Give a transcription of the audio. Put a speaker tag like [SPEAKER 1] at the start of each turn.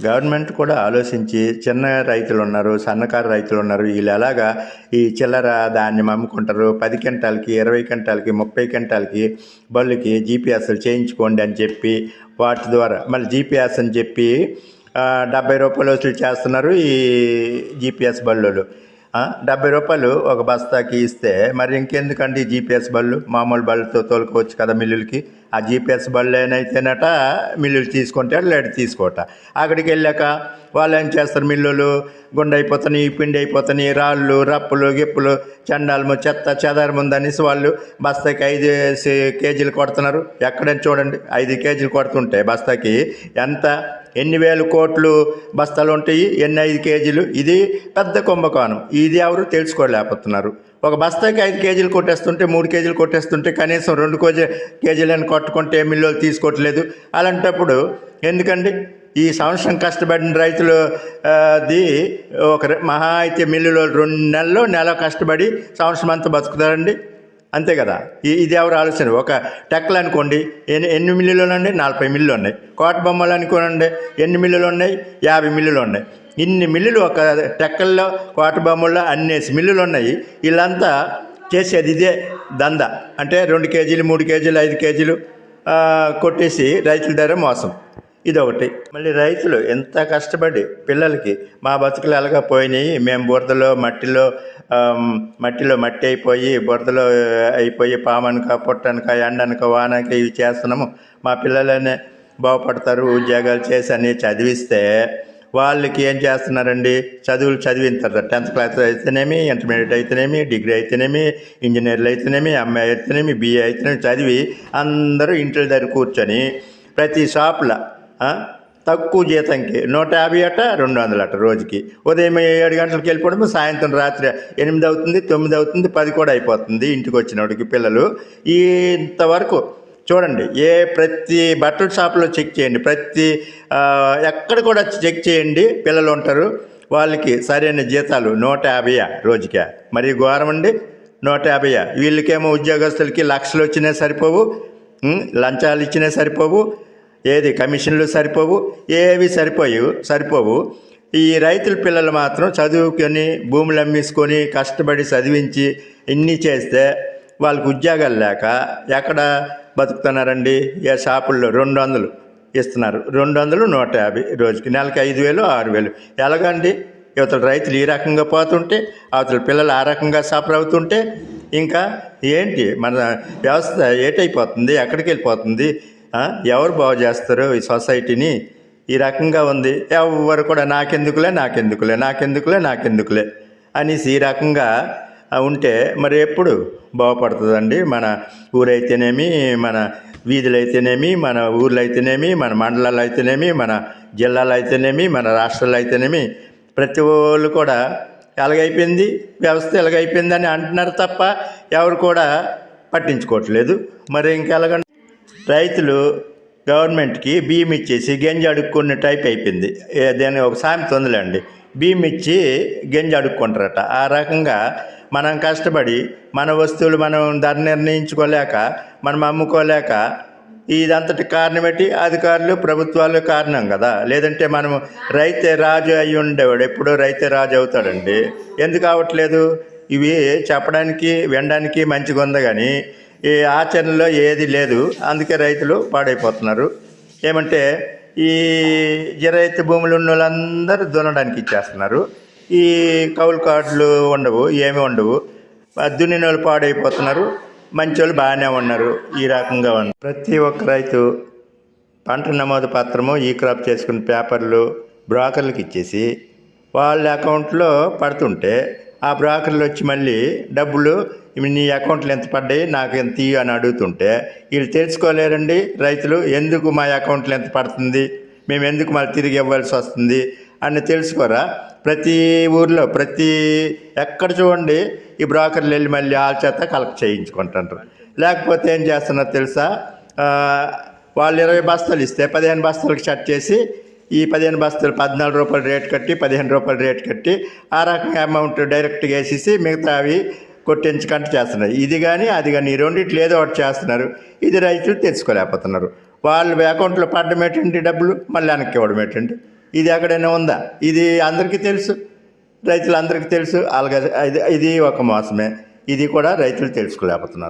[SPEAKER 1] Government కూడా ఆలోచించి చిన్న రైతులు ఉన్నారు, సన్నకారు రైతులు ఉన్నారు, వీళ్ళు ఎలాగా ఈ చిల్లర ధాన్యం అమ్ముకుంటారు, 10 క్వింటాలకి 20 క్వింటాలకి 30 క్వింటాలకి బళ్ళుకి జీపీఎస్లు చేయించుకోండి అని చెప్పి వాటి ద్వారా మళ్ళీ జీపీఎస్ అని చెప్పి 70 రూపాయలు వసూలు చేస్తున్నారు ఈ జీపీఎస్ బళ్ళు. 70 రూపాయలు ఒక బస్తాకి ఇస్తే మరి ఇంకెందుకండి జీపీఎస్ బళ్ళు, మామూలు బళ్ళతో తోలుకోవచ్చు కదా మిల్లులకి. ఆ జీపీఎస్ బళ్ళు ఏనైతేనట మిల్లులు తీసుకుంటాడు, లేడు తీసుకోట. అక్కడికి వెళ్ళాక వాళ్ళు ఏం చేస్తారు, మిల్లులు గుండె అయిపోతున్నాయి, పిండి అయిపోతున్నాయి, రాళ్ళు రప్పులు గిప్పులు చండాలము చెత్త చెదారం ఉందనేసి వాళ్ళు బస్తాకి 5 కేజీలు కొడుతున్నారు. ఎక్కడైనా చూడండి 5 కేజీలు కొడుతుంటే బస్తాకి ఎంత, ఎన్ని వేల కోట్లు బస్తాలు ఉంటాయి, ఎన్ని 5 కేజీలు. ఇది పెద్ద కుంభకోణం. ఇది ఎవరు తెలుసుకోలేకపోతున్నారు. ఒక బస్తాకి 5 కేజీలు కొట్టేస్తుంటే 3 కేజీలు కొట్టేస్తుంటే కనీసం 2 కేజీలను కొట్టుకుంటే మిల్లులు తీసుకోవట్లేదు. అలాంటప్పుడు ఎందుకండి ఈ సంవత్సరం కష్టపడిన రైతులు ది ఒక మహా అయితే మిల్లులో 2 నెల కష్టపడి సంవత్సరం అంతా బతుకుతారండి, అంతే కదా. ఇది ఎవరు ఆలోచన. ఒక టెక్కలు అనుకోండి, ఎన్ని మిల్లులు ఉన్నాయి, 40 మిల్లులు ఉన్నాయి. కోట బొమ్మలు అనుకోనండి, ఎన్ని మిల్లులు ఉన్నాయి, 50 మిల్లులు ఉన్నాయి. ఇన్ని మిల్లులు ఒక టెక్కల్లో కోట బొమ్మల్లో అన్నేసి మిల్లులు ఉన్నాయి. వీళ్ళంతా చేసేది ఇదే దంద. అంటే 2 కేజీలు 3 కేజీలు 5 కేజీలు కొట్టేసి రైతుల దగ్గర మోసం. ఇదొకటి. మళ్ళీ రైతులు ఎంత కష్టపడి పిల్లలకి మా బతుకులు ఎలాగా పోయినాయి, మేము బురదలో మట్టిలో మట్టి అయిపోయి బురదలో అయిపోయి పామనక పుట్టనక ఎండనక వానక ఇవి చేస్తున్నాము, మా పిల్లలనే బాగుపడతారు ఉద్యోగాలు చేసి అని చదివిస్తే వాళ్ళకి ఏం చేస్తున్నారండి, చదువులు చదివిన తర్వాత 10th క్లాస్ అయితేనేమి, ఇంటర్మీడియట్ అయితేనేమి, డిగ్రీ అయితేనేమి, ఇంజనీర్లు అయితేనేమి, ఎంఏ అయితేనేమి, BA అయితేనేమి చదివి అందరూ ఇంటి దగ్గర కూర్చొని ప్రతి షాపులో తక్కువ జీతంకి 150 అట 200 అట రోజుకి. ఉదయం 7 గంటలకు వెళ్ళిపోవడం, సాయంత్రం రాత్రి 8 అవుతుంది, 9 అవుతుంది, 10 కూడా అయిపోతుంది ఇంటికి వచ్చినోడికి పిల్లలు. ఇంతవరకు చూడండి, ప్రతి బట్టల షాపులో చెక్ చేయండి, ప్రతి ఎక్కడ కూడా చెక్ చేయండి, పిల్లలు ఉంటారు వాళ్ళకి సరైన జీతాలు 150 రోజుకే. మరి ఘోరం అండి, 150. వీళ్ళకేమో ఉద్యోగస్తులకి లక్షలు వచ్చినా సరిపోవు, లంచాలు ఇచ్చినా సరిపోవు, ఏది కమిషన్లు సరిపోవు, ఏవి సరిపోవు. ఈ రైతుల పిల్లలు మాత్రం చదువుకొని భూములు అమ్మేసుకొని కష్టపడి చదివించి ఇన్ని చేస్తే వాళ్ళకి ఉద్యోగాలు లేక ఎక్కడ బతుకుతున్నారండి. ఏ షాపుల్లో 200 ఇస్తున్నారు, 200 150 రోజుకి, నెలకి 5,000 6,000. ఎలాగండి? ఇవతల రైతులు ఈ రకంగా పోతుంటే అవతల పిల్లలు ఆ రకంగా సఫర్ అవుతుంటే ఇంకా ఏంటి మన వ్యవస్థ ఏటైపోతుంది, ఎక్కడికి వెళ్ళిపోతుంది? ఎవరు బాగు చేస్తారు ఈ సొసైటీని? ఈ రకంగా ఉంది. ఎవరు కూడా నాకెందుకులే అనేసి ఈ రకంగా ఉంటే మరి ఎప్పుడు బాగుపడుతుందండి? మన ఊరైతేనేమి, మన వీధులు అయితేనేమి, మన ఊర్లు అయితేనేమి, మన మండలాలు అయితేనేమి, మన జిల్లాలు అయితేనేమి, మన రాష్ట్రాలు అయితేనేమి, ప్రతి వాళ్ళు కూడా ఎలాగైపోయింది వ్యవస్థ, ఎలాగైపోయింది అని అంటున్నారు తప్ప ఎవరు కూడా పట్టించుకోవట్లేదు. మరి ఇంకెలాగంటే రైతులు గవర్నమెంట్కి బియ్యం ఇచ్చేసి గంజి అడుక్కునే టైప్ అయిపోయింది. దాని ఒక సామెత ఉందిలేండి, బియ్యం ఇచ్చి గంజి అడుక్కుంటారట. ఆ రకంగా మనం కష్టపడి మన వస్తువులు మనం ధర నిర్ణయించుకోలేక, మనం అమ్ముకోలేక, ఇదంతటి కారణం ఏంటి? అధికారులు ప్రభుత్వాలు కారణం కదా. లేదంటే మనం రైతే రాజు అయి ఉండేవాడు, ఎప్పుడో రైతే రాజు అవుతాడండి. ఎందుకు అవ్వట్లేదు? ఇవి చెప్పడానికి వినడానికి మంచిగా ఉంది కానీ ఈ ఆచరణలో ఏది లేదు. అందుకే రైతులు పాడైపోతున్నారు. ఏమంటే ఈ రైతు భూములు ఉన్న వాళ్ళందరూ దున్నడానికి ఇచ్చేస్తున్నారు. ఈ కౌలు కార్డులు ఉండవు, ఏమీ ఉండవు. దున్నిన వాళ్ళు పాడైపోతున్నారు, మంచి వాళ్ళు బాగానే ఉన్నారు. ఈ రకంగా ఉంది. ప్రతి ఒక్క రైతు పంట నమోదు పత్రము, ఈ క్రాప్ చేసుకున్న పేపర్లు బ్రోకర్లకు ఇచ్చేసి వాళ్ళ అకౌంట్లో పడుతుంటే ఆ బ్రోకర్లు వచ్చి మళ్ళీ డబ్బులు నీ అకౌంట్లో ఎంత పడ్డాయి, నాకు ఎంత ఇయ్యి అని అడుగుతుంటే వీళ్ళు తెలుసుకోలేరండి రైతులు. ఎందుకు మా అకౌంట్లో ఎంత పడుతుంది, మేము ఎందుకు మళ్ళీ తిరిగి ఇవ్వాల్సి వస్తుంది అని తెలుసుకోరా? ప్రతి ఊర్లో ఎక్కడ చూడండి ఈ బ్రోకర్లు వెళ్ళి మళ్ళీ వాళ్ళ చేత కలెక్ట్ చేయించుకుంటుంటారు. లేకపోతే ఏం చేస్తున్నారు తెలుసా? వాళ్ళు 20 బస్తాలు ఇస్తే 15 బస్తాలకు షట్ చేసి ఈ 15 బస్తాలు 14 రూపాయలు రేట్ కట్టి 15 రూపాయలు రేట్ కట్టి ఆ రకంగా అమౌంట్ డైరెక్ట్గా వేసేసి మిగతా అవి కొట్టించుకుంటూ చేస్తున్నారు. ఇది కానీ అది కానీ ఈ రెండిట్లు ఏదో ఒకటి చేస్తున్నారు. ఇది రైతులు తెలుసుకోలేకపోతున్నారు. వాళ్ళ అకౌంట్లో పడ్డం ఏంటండి డబ్బులు, మళ్ళీ వెనక్కి ఇవ్వడం ఏంటండి? ఇది ఎక్కడైనా ఉందా? ఇది అందరికీ తెలుసు, రైతులందరికీ తెలుసు. అలాగే ఇది ఒక మోసమే. ఇది కూడా రైతులు తెలుసుకోలేకపోతున్నారు.